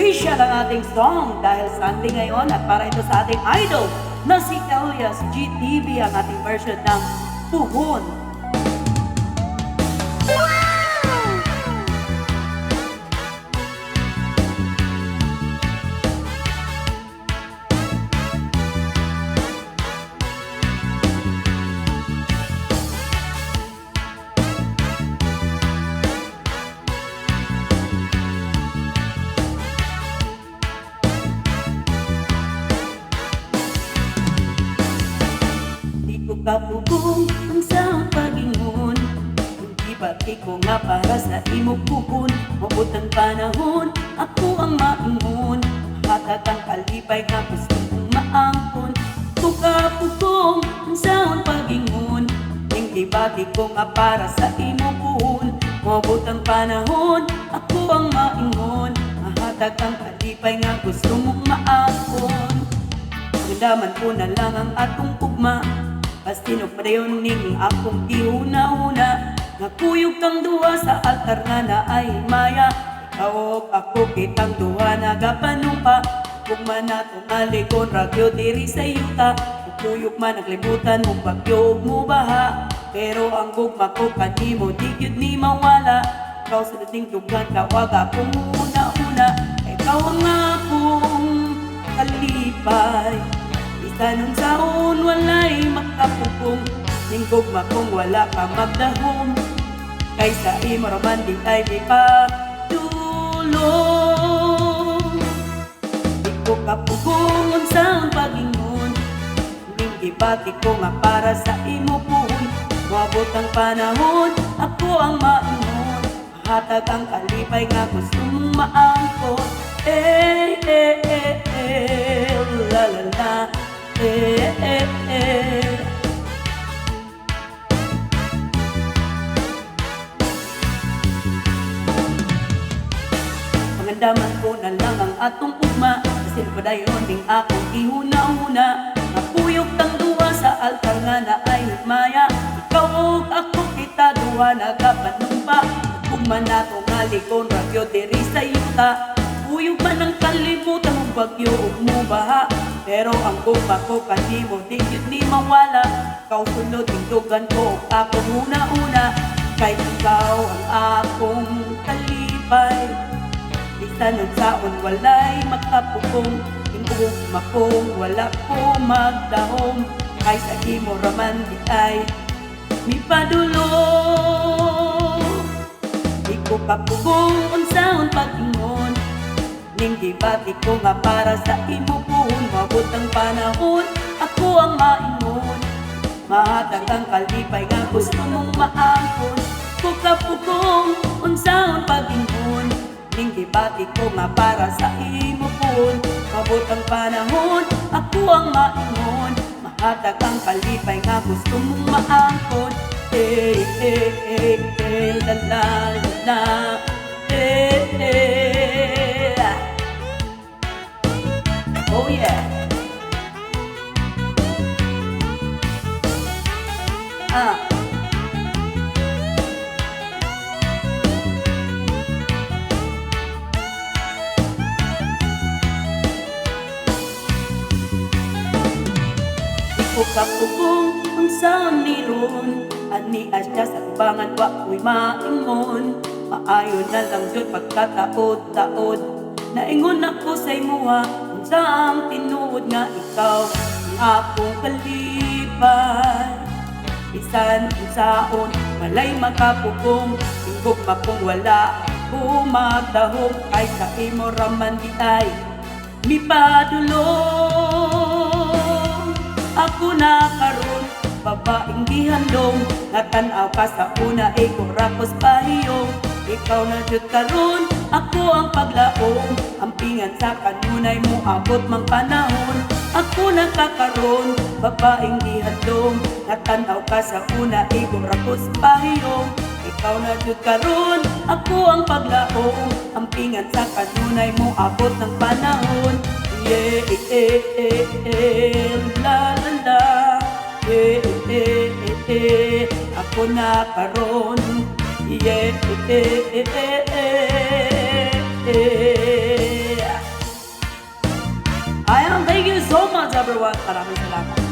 Special ang ating song dahil Sunday ngayon at para ito sa ating idol na si Elias GTV ang ating version ng Puhon. Kapugong ang sa pag-ingon, hindi pati ko nga para sa imo puhon. Mabutang panahon, ako ang maingon, hatag ang kalipay nga gusto kong maangkon. Kapugong ang sa pag-ingon, hindi pati ko nga para sa imo puhon. Mabutang panahon, ako ang maingon, hatag ang kalipay nga gusto mong maangkon. Magdaman ko na lang ang atong ugma, pastinok pa dayon ning akong gihuna-huna. Nakuyog kang duha sa altar nga na ay maya, ikaw o ako kitang duha nagapanumpa. Kung man natong alikon ragyo diri sa yuta, kuyog man naglibutan mong bagyo mo baha. Pero ang gugma ko kanimo di gyud ni mawala, ikaw sa dating dugan kawag akong una-una. Ikaw ang akong kalipay, tanong saon walay makapupong, ninggog makong wala ka magdahom. Kaysa imo raman di ay di pa tulong. Di ko kapugong unsaon pag-ingon, hindi bati ko nga para sa imo puhon. Mabot ang panahon, ako ang maingon, hatag ang kalipay nga gusto mong maangkon. La la la. Pangandaman ko na lang ang atong ugma, kasi padayon ding akong ihuna-huna. Napuyog tang duwa sa altar nga na ay higmaya, ikaw o ako kita duwa nagapanumpa. Ugma na tong alikon ragyo diri sa yuta, puyog man ang kalimutan mong bagyo ug mo baha. Pero ang gugma ko kanimo di gyud ni mawala, ikaw sunod tingdugan ko ug ako una-una. Kay ikaw ang akong kalipay, bisan unsaon walay makapugong, tingugma kong wala ko magdahom. Kay sa imo raman di ay mipadulong. Di ko kapugong unsaon pag-ingon, ning gibati ko nga para sa imo puhon. Mabot ang panahon, ako ang maingon, mahatag ang kalipay nga gusto mong maangkon. Kapugong unsaon pag-ingon, ning gibati ko nga para sa imo puhon. Mabot ang panahon, ako ang maingon, mahatag ang kalipay nga gusto mong maangkon. La la la la. Oh yeah. Iko kapugong unsaon niron, ani asya sa tubangan wa ko'y maingon. Maayo na lang jud pagkataod-taod, naingon ako sa imuha unsa ang tinuod nga ikaw ang akong kalipay. Bisan unsaon malay makapugong, tingog makong wala bumadahom. Ay sa imo raman di ay mipadulong. Ako na karon babaeng gihandong, natanaw ka sa una ikaw rapos pahiyong. Ikaw na jud karon, ako ang paglaom, ampingan sa kanunay mo abot mang panahon. Ako na kakaron, babaeng gihandong, natanaw ka sa una ikaw rapos pahiyong. Ikaw na jud karon, ako ang paglaom, ampingan sa kanunay mo abot ng panahon. Yeah, la la la. Ako na karon, yeah. number one, maraming salamat.